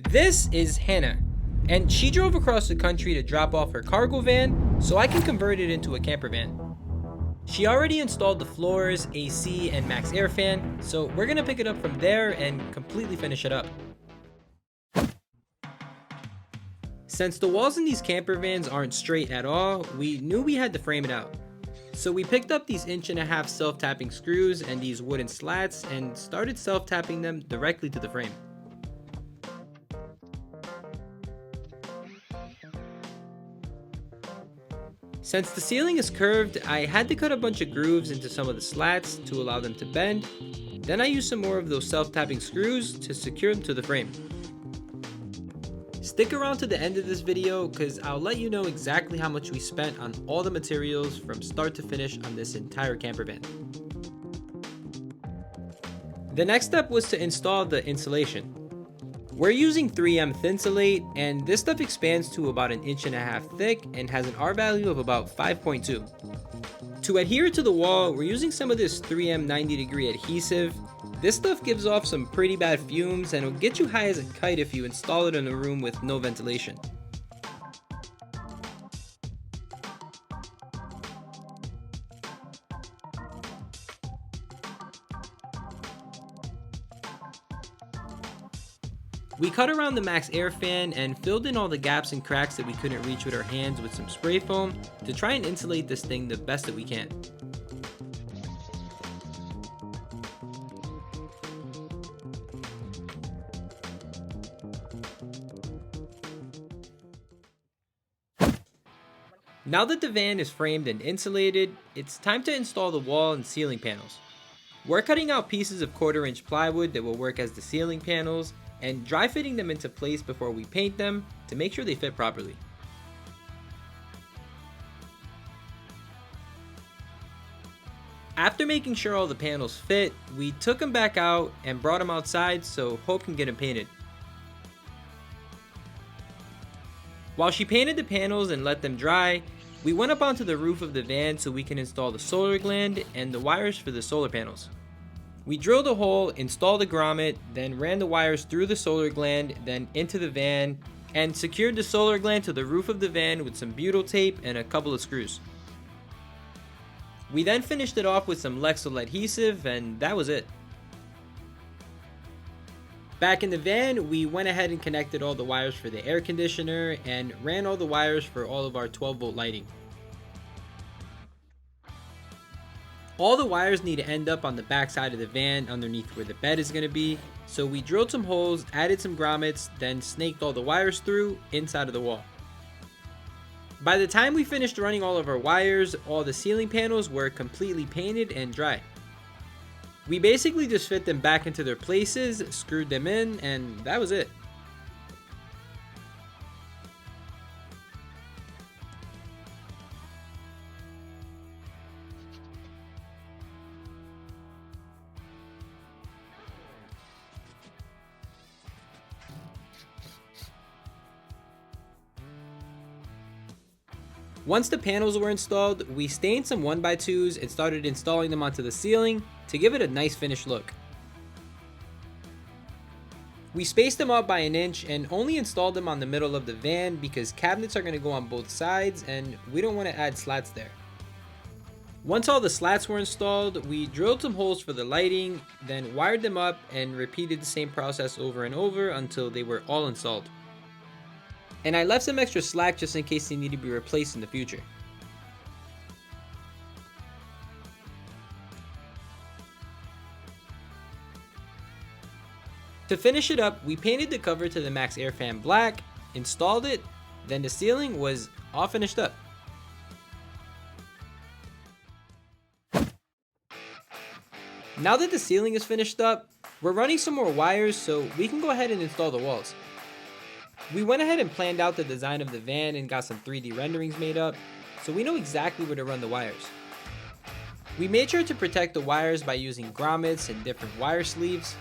This is Hannah, and she drove across the country to drop off her cargo van so I can convert it into a camper van. She already installed the floors, AC, and max air fan, so we're gonna pick it up from there and completely finish it up. Since the walls in these camper vans aren't straight at all, we knew we had to frame it out. So we picked up these 1.5" self-tapping screws and these wooden slats and started self-tapping them directly to the frame. Since the ceiling is curved, I had to cut a bunch of grooves into some of the slats to allow them to bend. Then I used some more of those self-tapping screws to secure them to the frame. Stick around to the end of this video because I'll let you know exactly how much we spent on all the materials from start to finish on this entire camper van. The next step was to install the insulation. We're using 3M Thinsulate, and this stuff expands to about 1.5" thick and has an R value of about 5.2. To adhere to the wall, we're using some of this 3M 90-degree adhesive. This stuff gives off some pretty bad fumes and it'll get you high as a kite if you install it in a room with no ventilation. We cut around the max air fan and filled in all the gaps and cracks that we couldn't reach with our hands with some spray foam to try and insulate this thing the best that we can. Now that the van is framed and insulated, it's time to install the wall and ceiling panels. We're cutting out pieces of 1/4" plywood that will work as the ceiling panels and dry fitting them into place before we paint them to make sure they fit properly. After making sure all the panels fit, we took them back out and brought them outside so Hope can get them painted. While she painted the panels and let them dry, we went up onto the roof of the van so we can install the solar gland and the wires for the solar panels. We drilled a hole, installed a grommet, then ran the wires through the solar gland, then into the van, and secured the solar gland to the roof of the van with some butyl tape and a couple of screws. We then finished it off with some Lexol adhesive, and that was it. Back in the van, we went ahead and connected all the wires for the air conditioner and ran all the wires for all of our 12-volt lighting. All the wires need to end up on the back side of the van underneath where the bed is going to be, so we drilled some holes, added some grommets, then snaked all the wires through inside of the wall. By the time we finished running all of our wires, all the ceiling panels were completely painted and dry. We basically just fit them back into their places, screwed them in, and that was it. Once the panels were installed, we stained some 1x2s and started installing them onto the ceiling to give it a nice finished look. We spaced them out by 1 inch and only installed them on the middle of the van because cabinets are going to go on both sides and we don't want to add slats there. Once all the slats were installed, we drilled some holes for the lighting, then wired them up and repeated the same process over and over until they were all installed. And I left some extra slack just in case they need to be replaced in the future. To finish it up, we painted the cover to the max air fan black, installed it, then the ceiling was all finished up. Now that the ceiling is finished up, we're running some more wires so we can go ahead and install the walls. We went ahead and planned out the design of the van and got some 3D renderings made up, so we know exactly where to run the wires. We made sure to protect the wires by using grommets and different wire sleeves,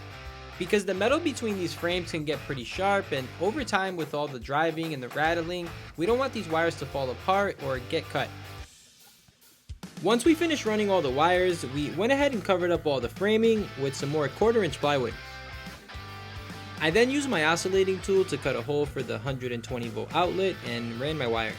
because the metal between these frames can get pretty sharp, and over time with all the driving and the rattling, we don't want these wires to fall apart or get cut. Once we finished running all the wires, we went ahead and covered up all the framing with some more 1/4" plywood. I then used my oscillating tool to cut a hole for the 120 volt outlet and ran my wire.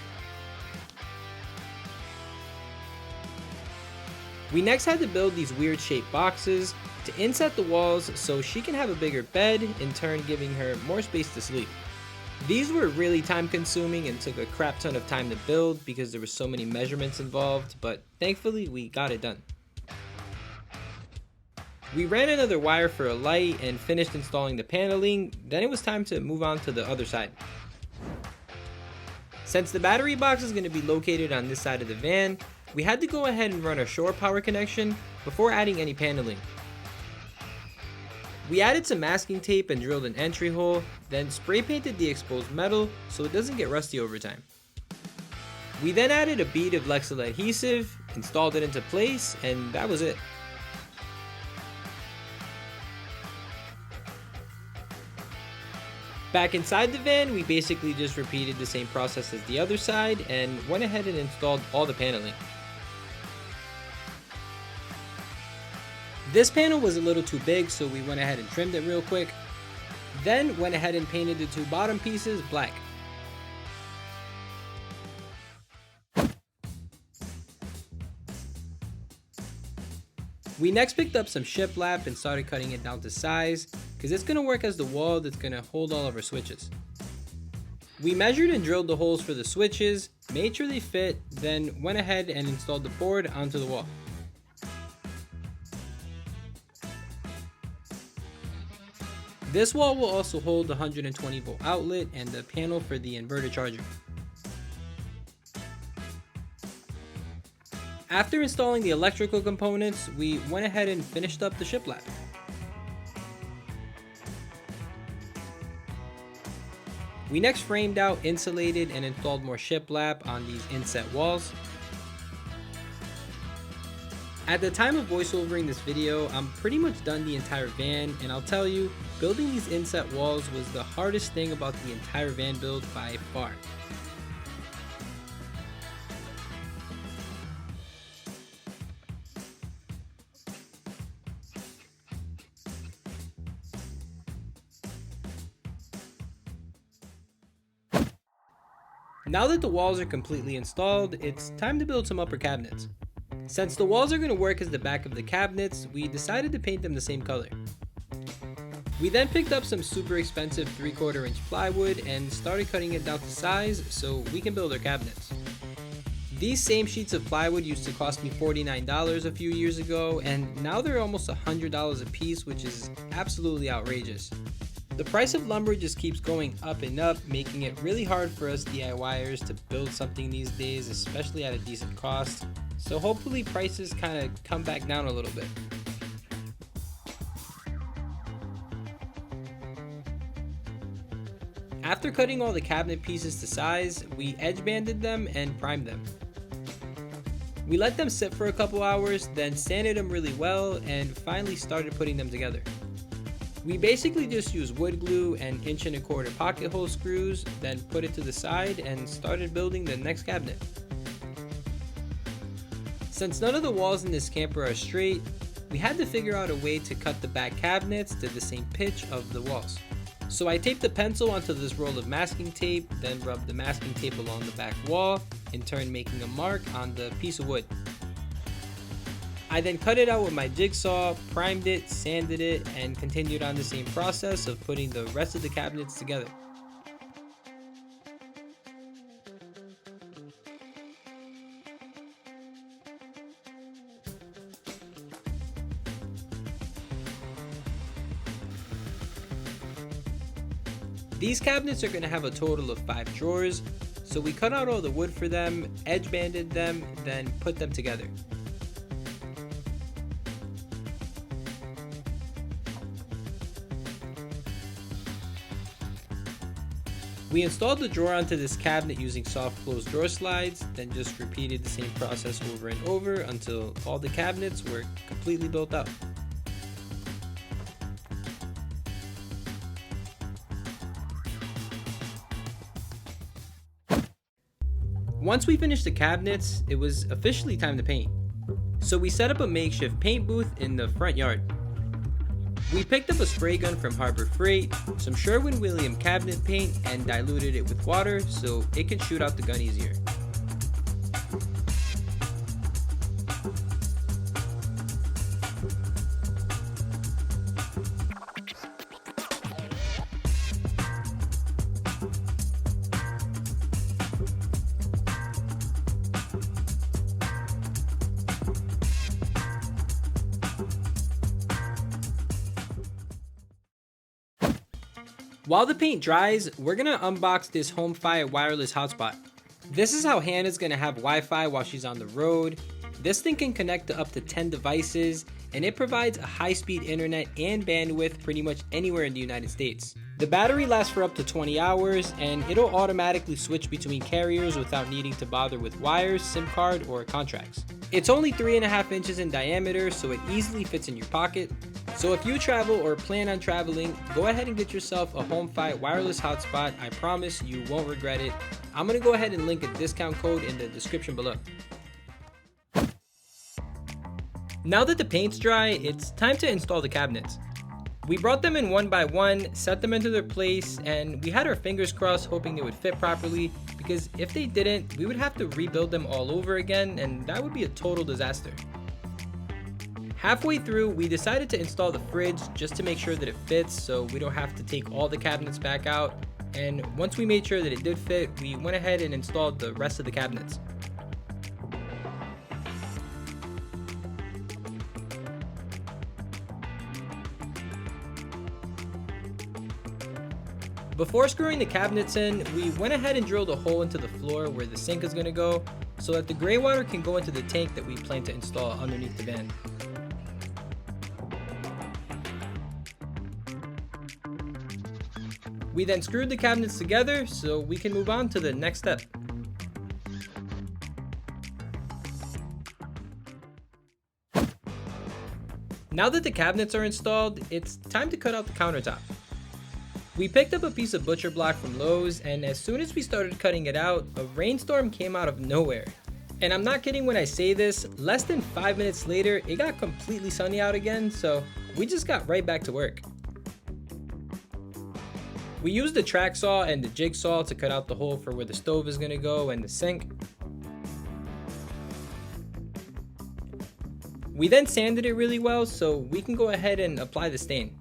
We next had to build these weird shaped boxes to inset the walls so she can have a bigger bed, in turn giving her more space to sleep. These were really time consuming and took a crap ton of time to build because there were so many measurements involved, but thankfully we got it done. We ran another wire for a light and finished installing the paneling, then it was time to move on to the other side. Since the battery box is going to be located on this side of the van, we had to go ahead and run our shore power connection before adding any paneling. We added some masking tape and drilled an entry hole, then spray painted the exposed metal so it doesn't get rusty over time. We then added a bead of Lexol adhesive, installed it into place, and that was it. Back inside the van, we basically just repeated the same process as the other side and went ahead and installed all the paneling. This panel was a little too big, so we went ahead and trimmed it real quick. Then went ahead and painted the two bottom pieces black. We next picked up some shiplap and started cutting it down to size, because it's going to work as the wall that's going to hold all of our switches. We measured and drilled the holes for the switches, made sure they fit, then went ahead and installed the board onto the wall. This wall will also hold the 120 volt outlet and the panel for the inverter charger. After installing the electrical components, we went ahead and finished up the shiplap. We next framed out, insulated, and installed more shiplap on these inset walls. At the time of voiceovering this video, I'm pretty much done the entire van, and I'll tell you, building these inset walls was the hardest thing about the entire van build by far. Now that the walls are completely installed, it's time to build some upper cabinets. Since the walls are going to work as the back of the cabinets, we decided to paint them the same color. We then picked up some super expensive 3/4 inch plywood and started cutting it down to size so we can build our cabinets. These same sheets of plywood used to cost me $49 a few years ago, and now they're almost $100 a piece, which is absolutely outrageous. The price of lumber just keeps going up and up, making it really hard for us DIYers to build something these days, especially at a decent cost. So hopefully prices kind of come back down a little bit. After cutting all the cabinet pieces to size, we edge banded them and primed them. We let them sit for a couple hours, then sanded them really well, and finally started putting them together. We basically just used wood glue and 1¼ pocket hole screws, then put it to the side and started building the next cabinet. Since none of the walls in this camper are straight, we had to figure out a way to cut the back cabinets to the same pitch of the walls. So I taped the pencil onto this roll of masking tape, then rubbed the masking tape along the back wall, in turn making a mark on the piece of wood. I then cut it out with my jigsaw, primed it, sanded it, and continued on the same process of putting the rest of the cabinets together. These cabinets are going to have a total of 5 drawers, so we cut out all the wood for them, edge banded them, then put them together. We installed the drawer onto this cabinet using soft close drawer slides, then just repeated the same process over and over until all the cabinets were completely built up. Once we finished the cabinets, it was officially time to paint. So we set up a makeshift paint booth in the front yard. We picked up a spray gun from Harbor Freight, some Sherwin-Williams cabinet paint, and diluted it with water so it can shoot out the gun easier. While the paint dries, we're gonna unbox this HomeFi wireless hotspot. This is how Hannah's gonna have Wi-Fi while she's on the road. This thing can connect to up to 10 devices, and it provides a high-speed internet and bandwidth pretty much anywhere in the United States. The battery lasts for up to 20 hours, and it'll automatically switch between carriers without needing to bother with wires, SIM card, or contracts. It's only 3.5 inches in diameter, so it easily fits in your pocket. So if you travel or plan on traveling, go ahead and get yourself a HomeFi wireless hotspot. I promise you won't regret it. I'm gonna go ahead and link a discount code in the description below. Now that the paint's dry, it's time to install the cabinets. We brought them in one by one, set them into their place, and we had our fingers crossed hoping they would fit properly, because if they didn't, we would have to rebuild them all over again, and that would be a total disaster. Halfway through, we decided to install the fridge just to make sure that it fits so we don't have to take all the cabinets back out. And once we made sure that it did fit, we went ahead and installed the rest of the cabinets. Before screwing the cabinets in, we went ahead and drilled a hole into the floor where the sink is going to go so that the gray water can go into the tank that we plan to install underneath the van. We then screwed the cabinets together so we can move on to the next step. Now that the cabinets are installed, it's time to cut out the countertop. We picked up a piece of butcher block from Lowe's, and as soon as we started cutting it out, a rainstorm came out of nowhere. And I'm not kidding when I say this, less than 5 minutes later, it got completely sunny out again, so we just got right back to work. We used the track saw and the jigsaw to cut out the hole for where the stove is going to go and the sink. We then sanded it really well so we can go ahead and apply the stain.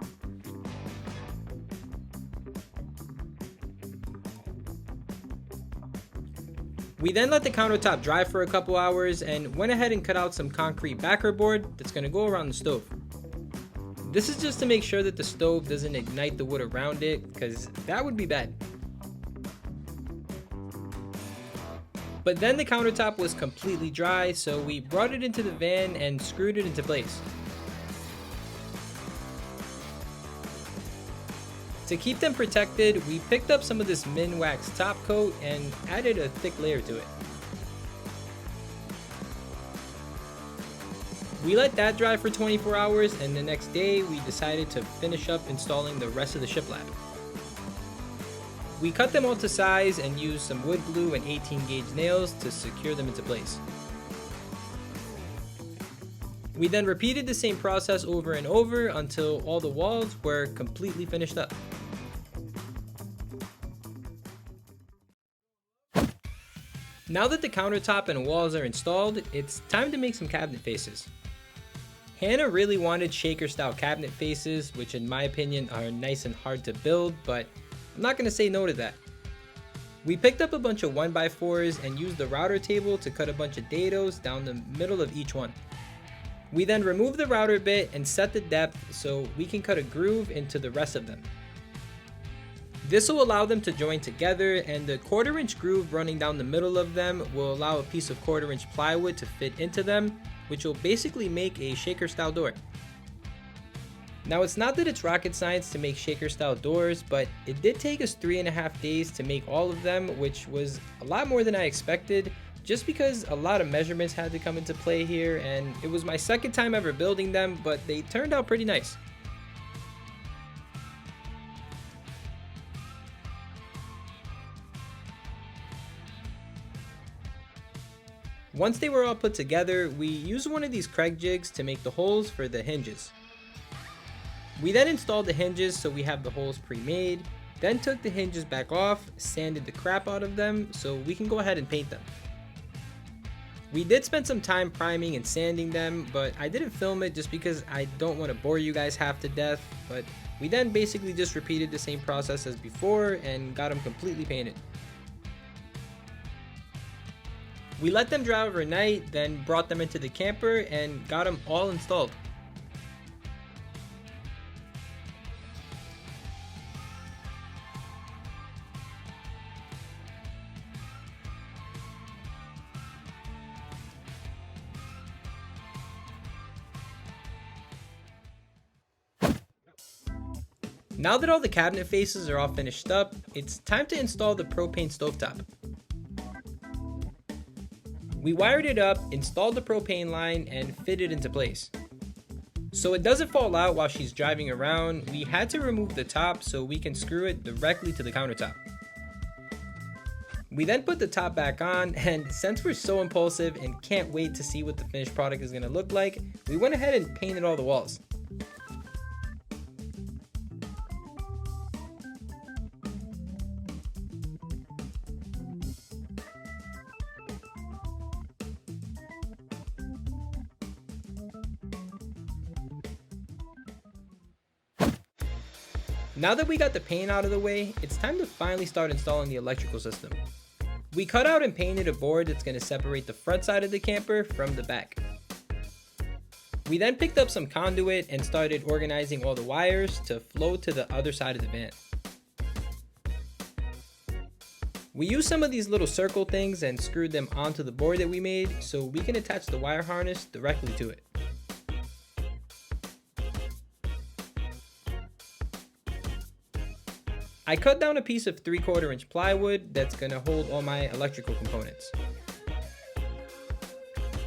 We then let the countertop dry for a couple hours and went ahead and cut out some concrete backer board that's going to go around the stove. This is just to make sure that the stove doesn't ignite the wood around it, because that would be bad. But then the countertop was completely dry, so we brought it into the van and screwed it into place. To keep them protected, we picked up some of this Minwax top coat and added a thick layer to it. We let that dry for 24 hours, and the next day we decided to finish up installing the rest of the shiplap. We cut them all to size and used some wood glue and 18 gauge nails to secure them into place. We then repeated the same process over and over until all the walls were completely finished up. Now that the countertop and walls are installed, it's time to make some cabinet faces. Hannah really wanted shaker style cabinet faces, which in my opinion are nice and hard to build, but I'm not going to say no to that. We picked up a bunch of 1x4s and used the router table to cut a bunch of dados down the middle of each one. We then removed the router bit and set the depth so we can cut a groove into the rest of them. This will allow them to join together, and the 1/4 inch groove running down the middle of them will allow a piece of 1/4 inch plywood to fit into them, which will basically make a shaker style door. Now it's not that it's rocket science to make shaker style doors, but it did take us 3.5 days to make all of them, which was a lot more than I expected, just because a lot of measurements had to come into play here, and it was my second time ever building them, but they turned out pretty nice. Once they were all put together, we used one of these Craig jigs to make the holes for the hinges. We then installed the hinges so we have the holes pre-made, then took the hinges back off, sanded the crap out of them so we can go ahead and paint them. We did spend some time priming and sanding them, but I didn't film it just because I don't want to bore you guys half to death, but we then basically just repeated the same process as before and got them completely painted. We let them dry overnight, then brought them into the camper and got them all installed. Now that all the cabinet faces are all finished up, it's time to install the propane stovetop. We wired it up, installed the propane line, and fit it into place. So it doesn't fall out while she's driving around, we had to remove the top so we can screw it directly to the countertop. We then put the top back on, and since we're so impulsive and can't wait to see what the finished product is going to look like, we went ahead and painted all the walls. Now that we got the paint out of the way, it's time to finally start installing the electrical system. We cut out and painted a board that's going to separate the front side of the camper from the back. We then picked up some conduit and started organizing all the wires to flow to the other side of the van. We used some of these little circle things and screwed them onto the board that we made so we can attach the wire harness directly to it. I cut down a piece of 3/4 inch plywood that's going to hold all my electrical components.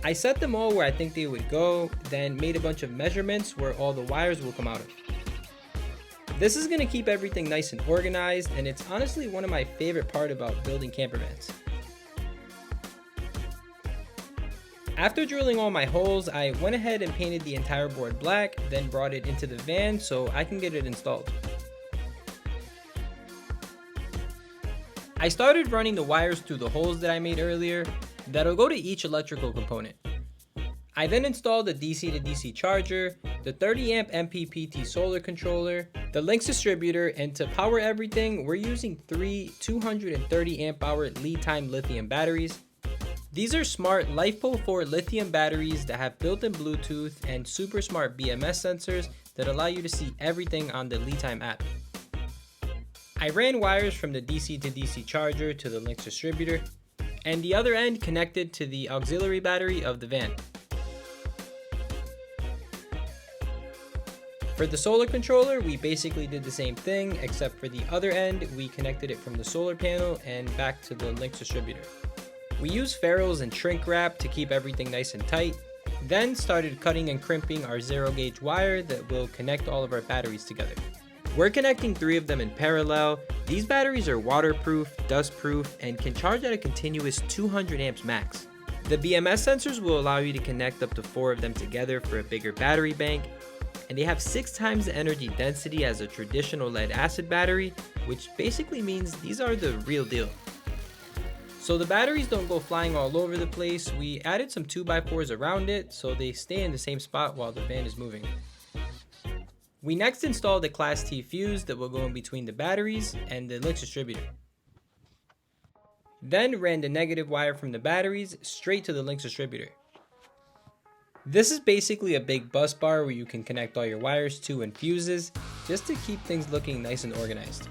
I set them all where I think they would go, then made a bunch of measurements where all the wires will come out of. This is going to keep everything nice and organized, and it's honestly one of my favorite parts about building camper vans. After drilling all my holes, I went ahead and painted the entire board black, then brought it into the van so I can get it installed. I started running the wires through the holes that I made earlier that'll go to each electrical component. I then installed the DC to DC charger, the 30 amp MPPT solar controller, the Lynx distributor, and to power everything, we're using 3 230 amp hour LiTime lithium batteries. These are smart LifePo 4 lithium batteries that have built-in Bluetooth and super smart BMS sensors that allow you to see everything on the LiTime app. I ran wires from the DC to DC charger to the Lynx distributor, and the other end connected to the auxiliary battery of the van. For the solar controller, we basically did the same thing, except for the other end, we connected it from the solar panel and back to the Lynx distributor. We used ferrules and shrink wrap to keep everything nice and tight, then started cutting and crimping our 0 gauge wire that will connect all of our batteries together. We're connecting 3 of them in parallel. These batteries are waterproof, dustproof, and can charge at a continuous 200 amps max. The BMS sensors will allow you to connect up to 4 of them together for a bigger battery bank, and they have 6 times the energy density as a traditional lead acid battery, which basically means these are the real deal. So the batteries don't go flying all over the place. We added some 2x4s around it so they stay in the same spot while the van is moving. We next installed a Class T fuse that will go in between the batteries and the Lynx distributor. Then ran the negative wire from the batteries straight to the Lynx distributor. This is basically a big bus bar where you can connect all your wires to and fuses, just to keep things looking nice and organized.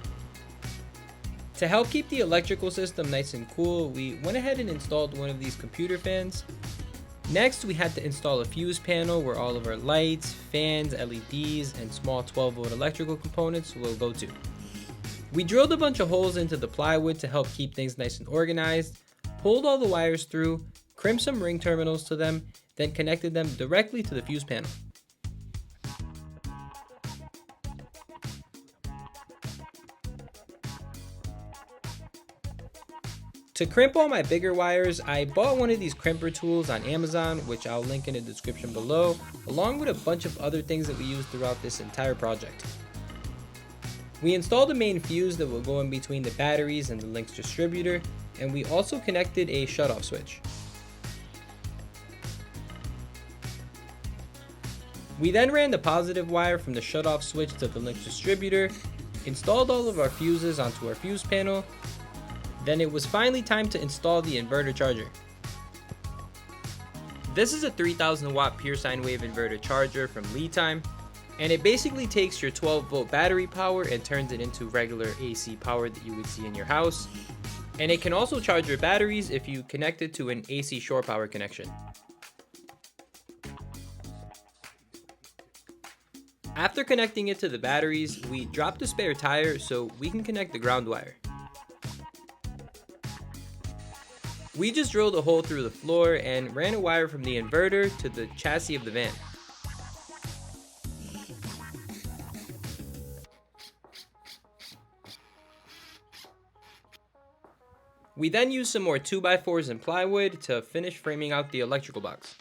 To help keep the electrical system nice and cool, we went ahead and installed one of these computer fans. Next, we had to install a fuse panel where all of our lights, fans, LEDs, and small 12-volt electrical components will go to. We drilled a bunch of holes into the plywood to help keep things nice and organized, pulled all the wires through, crimped some ring terminals to them, then connected them directly to the fuse panel. To crimp all my bigger wires, I bought one of these crimper tools on Amazon, which I'll link in the description below, along with a bunch of other things that we used throughout this entire project. We installed a main fuse that will go in between the batteries and the Lynx distributor, and we also connected a shutoff switch. We then ran the positive wire from the shutoff switch to the Lynx distributor, installed all of our fuses onto our fuse panel. Then it was finally time to install the inverter charger. This is a 3000 watt pure sine wave inverter charger from LiTime, and it basically takes your 12 volt battery power and turns it into regular AC power that you would see in your house. And it can also charge your batteries if you connect it to an AC shore power connection. After connecting it to the batteries, we dropped the spare tire so we can connect the ground wire. We just drilled a hole through the floor and ran a wire from the inverter to the chassis of the van. We then used some more 2x4s and plywood to finish framing out the electrical box.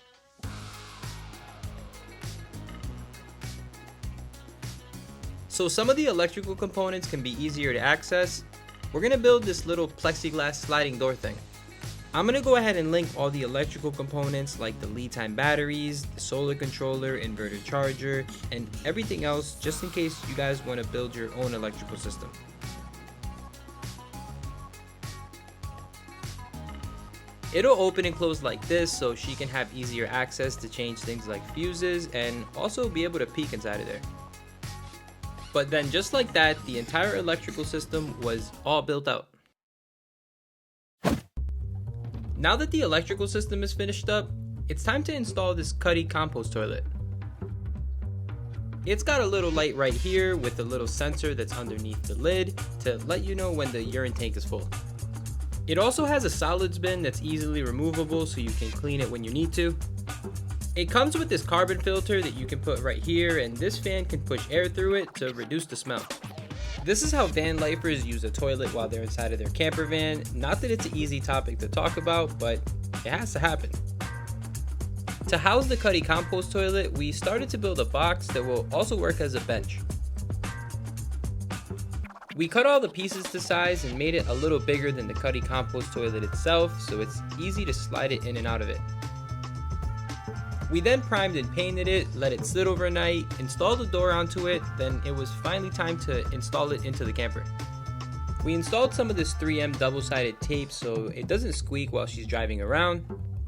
So some of the electrical components can be easier to access. We're going to build this little plexiglass sliding door thing. I'm going to go ahead and link all the electrical components like the LiTime batteries, the solar controller, inverter charger, and everything else just in case you guys want to build your own electrical system. It'll open and close like this so she can have easier access to change things like fuses and also be able to peek inside of there. But then just like that, the entire electrical system was all built out. Now that the electrical system is finished up, it's time to install this Cuddy Compost Toilet. It's got a little light right here with a little sensor that's underneath the lid to let you know when the urine tank is full. It also has a solids bin that's easily removable so you can clean it when you need to. It comes with this carbon filter that you can put right here, and this fan can push air through it to reduce the smell. This is how van lifers use a toilet while they're inside of their camper van. Not that it's an easy topic to talk about, but it has to happen. To house the Cuddy Compost Toilet, we started to build a box that will also work as a bench. We cut all the pieces to size and made it a little bigger than the Cuddy Compost Toilet itself, so it's easy to slide it in and out of it. We then primed and painted it, let it sit overnight, installed the door onto it, then it was finally time to install it into the camper. We installed some of this 3M double-sided tape so it doesn't squeak while she's driving around,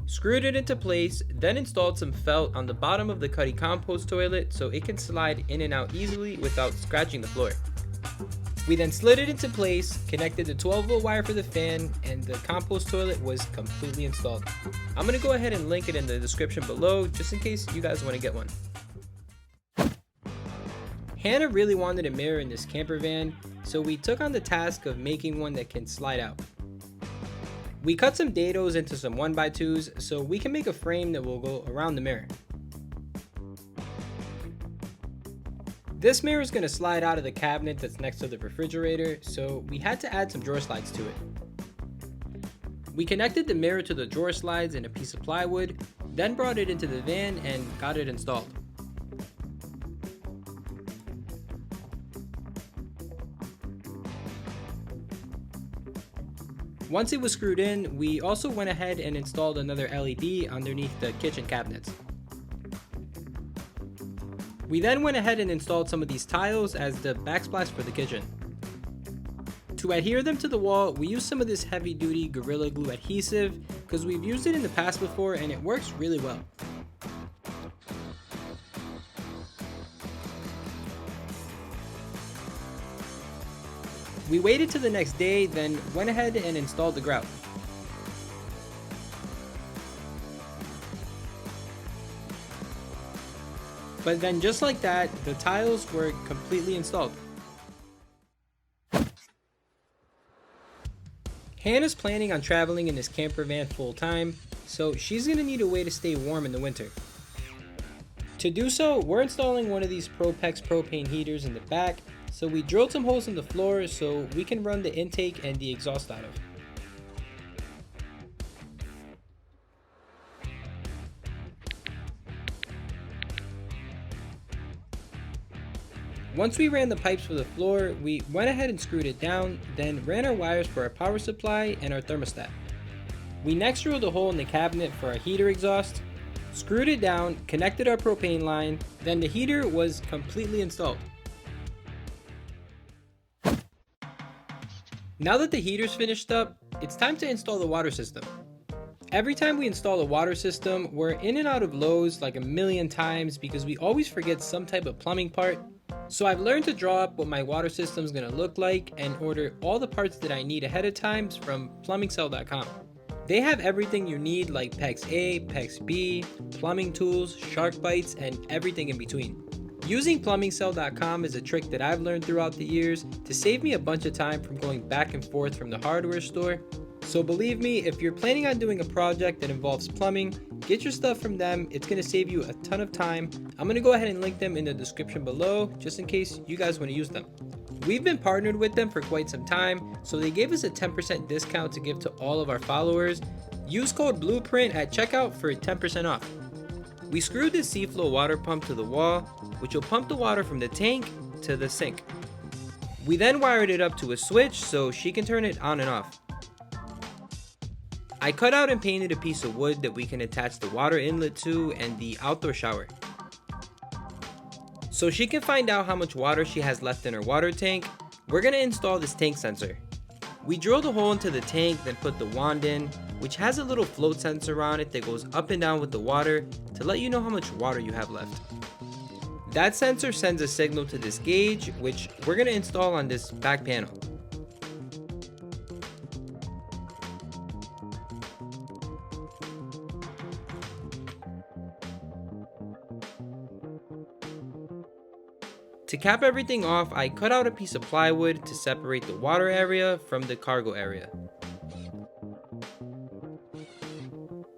screwed it into place, then installed some felt on the bottom of the Cuddy Compost Toilet so it can slide in and out easily without scratching the floor. We then slid it into place, connected the 12 volt wire for the fan, and the compost toilet was completely installed. I'm going to go ahead and link it in the description below just in case you guys want to get one. Hannah really wanted a mirror in this camper van, so we took on the task of making one that can slide out. We cut some dados into some 1x2s so we can make a frame that will go around the mirror. This mirror is going to slide out of the cabinet that's next to the refrigerator, so we had to add some drawer slides to it. We connected the mirror to the drawer slides in a piece of plywood, then brought it into the van and got it installed. Once it was screwed in, we also went ahead and installed another LED underneath the kitchen cabinets. We then went ahead and installed some of these tiles as the backsplash for the kitchen. To adhere them to the wall, we used some of this heavy duty Gorilla Glue adhesive because we've used it in the past before and it works really well. We waited till the next day, then went ahead and installed the grout. But then just like that, the tiles were completely installed. Hannah's planning on traveling in this camper van full time, so she's gonna need a way to stay warm in the winter. To do so, we're installing one of these Propex propane heaters in the back, so we drilled some holes in the floor so we can run the intake and the exhaust out of. Once we ran the pipes for the floor, we went ahead and screwed it down, then ran our wires for our power supply and our thermostat. We next drilled a hole in the cabinet for our heater exhaust, screwed it down, connected our propane line, then the heater was completely installed. Now that the heater's finished up, it's time to install the water system. Every time we install a water system, we're in and out of Lowe's like a million times because we always forget some type of plumbing part. So I've learned to draw up what my water system is going to look like and order all the parts that I need ahead of time from plumbingcell.com. They have everything you need like PEX A, PEX B, plumbing tools, shark bites, and everything in between. Using plumbingcell.com is a trick that I've learned throughout the years to save me a bunch of time from going back and forth from the hardware store. So believe me, if you're planning on doing a project that involves plumbing, get your stuff from them. It's going to save you a ton of time. I'm going to go ahead and link them in the description below just in case you guys want to use them. We've been partnered with them for quite some time, so they gave us a 10% discount to give to all of our followers. Use code Blueprint at checkout for 10% off. We screwed this C-Flow water pump to the wall, which will pump the water from the tank to the sink. We then wired it up to a switch so she can turn it on and off. I cut out and painted a piece of wood that we can attach the water inlet to and the outdoor shower, so she can find out how much water she has left in her water tank. We're going to install this tank sensor. We drilled a hole into the tank, then put the wand in, which has a little float sensor on it that goes up and down with the water to let you know how much water you have left. That sensor sends a signal to this gauge, which we're going to install on this back panel. To cap everything off, I cut out a piece of plywood to separate the water area from the cargo area.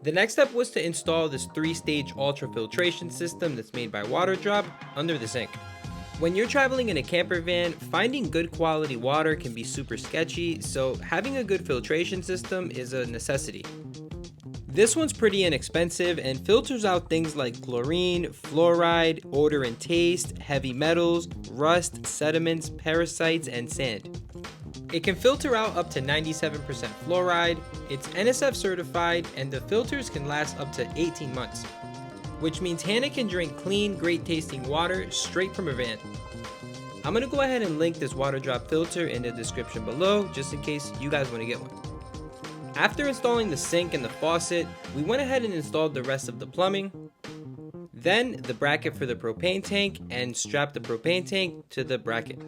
The next step was to install this 3-stage ultrafiltration system that's made by WaterDrop under the sink. When you're traveling in a camper van, finding good quality water can be super sketchy, so having a good filtration system is a necessity. This one's pretty inexpensive and filters out things like chlorine, fluoride, odor and taste, heavy metals, rust, sediments, parasites, and sand. It can filter out up to 97% fluoride, it's NSF certified, and the filters can last up to 18 months. Which means Hannah can drink clean, great tasting water straight from her van. I'm going to go ahead and link this WaterDrop filter in the description below just in case you guys want to get one. After installing the sink and the faucet, we went ahead and installed the rest of the plumbing, then the bracket for the propane tank, and strapped the propane tank to the bracket.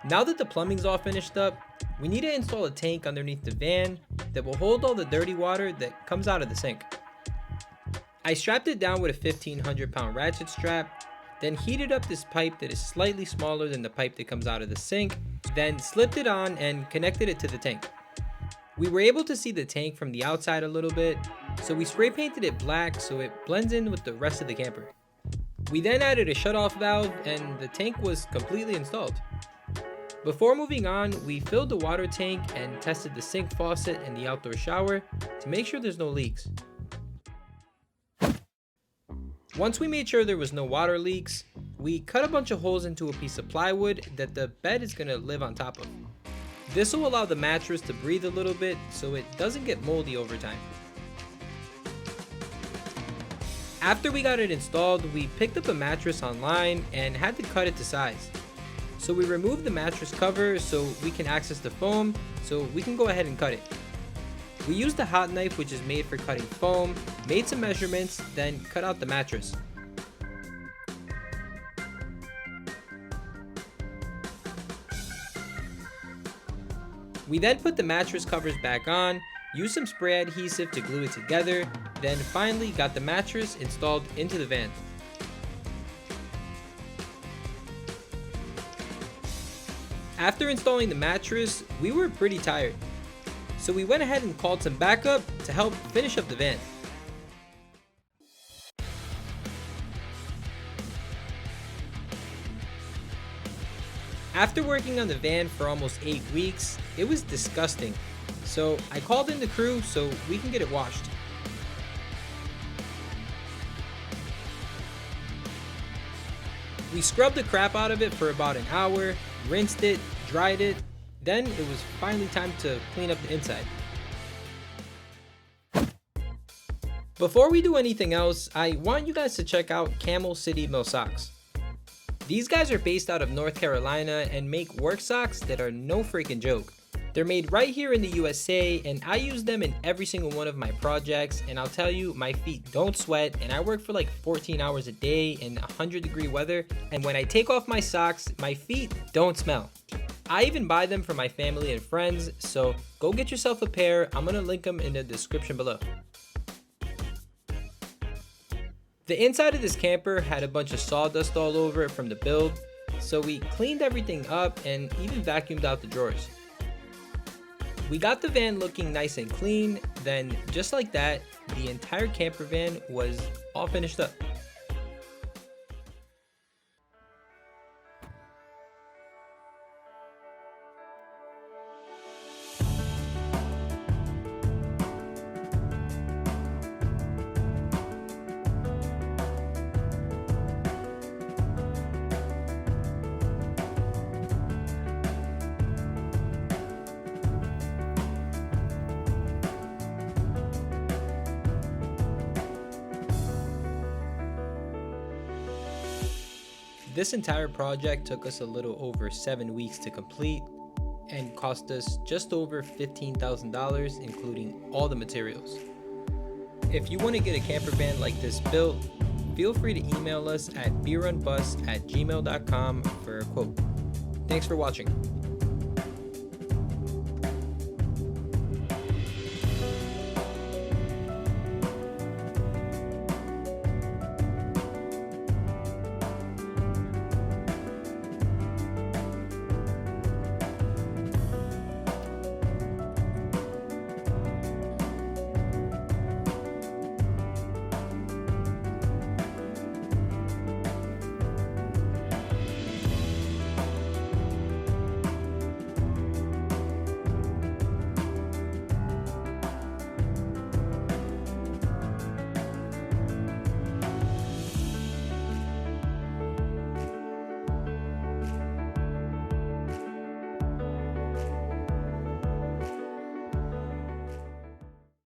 Now that the plumbing's all finished up, we need to install a tank underneath the van that will hold all the dirty water that comes out of the sink. I strapped it down with a 1,500-pound ratchet strap, then heated up this pipe that is slightly smaller than the pipe that comes out of the sink, then slipped it on and connected it to the tank. We were able to see the tank from the outside a little bit, so we spray painted it black so it blends in with the rest of the camper. We then added a shutoff valve and the tank was completely installed. Before moving on, we filled the water tank and tested the sink faucet and the outdoor shower to make sure there's no leaks. Once we made sure there was no water leaks, we cut a bunch of holes into a piece of plywood that the bed is going to live on top of. This will allow the mattress to breathe a little bit so it doesn't get moldy over time. After we got it installed, we picked up a mattress online and had to cut it to size. So we removed the mattress cover so we can access the foam, so we can go ahead and cut it. We used a hot knife, which is made for cutting foam, made some measurements, then cut out the mattress. We then put the mattress covers back on, used some spray adhesive to glue it together, then finally got the mattress installed into the van. After installing the mattress, we were pretty tired, so we went ahead and called some backup to help finish up the van. After working on the van for almost 8 weeks, it was disgusting, so I called in the crew so we can get it washed. We scrubbed the crap out of it for about an hour, rinsed it, dried it, then it was finally time to clean up the inside. Before we do anything else, I want you guys to check out Camel City Mill Socks. These guys are based out of North Carolina and make work socks that are no freaking joke. They're made right here in the USA, and I use them in every single one of my projects, and I'll tell you, my feet don't sweat, and I work for like 14 hours a day in 100-degree weather, and when I take off my socks, my feet don't smell. I even buy them for my family and friends, so go get yourself a pair. I'm gonna link them in the description below. The inside of this camper had a bunch of sawdust all over it from the build, so we cleaned everything up and even vacuumed out the drawers. We got the van looking nice and clean, then just like that, the entire camper van was all finished up. This entire project took us a little over 7 weeks to complete and cost us just over $15,000, including all the materials. If you want to get a camper van like this built, feel free to email us at brunbus@gmail.com for a quote. Thanks for watching.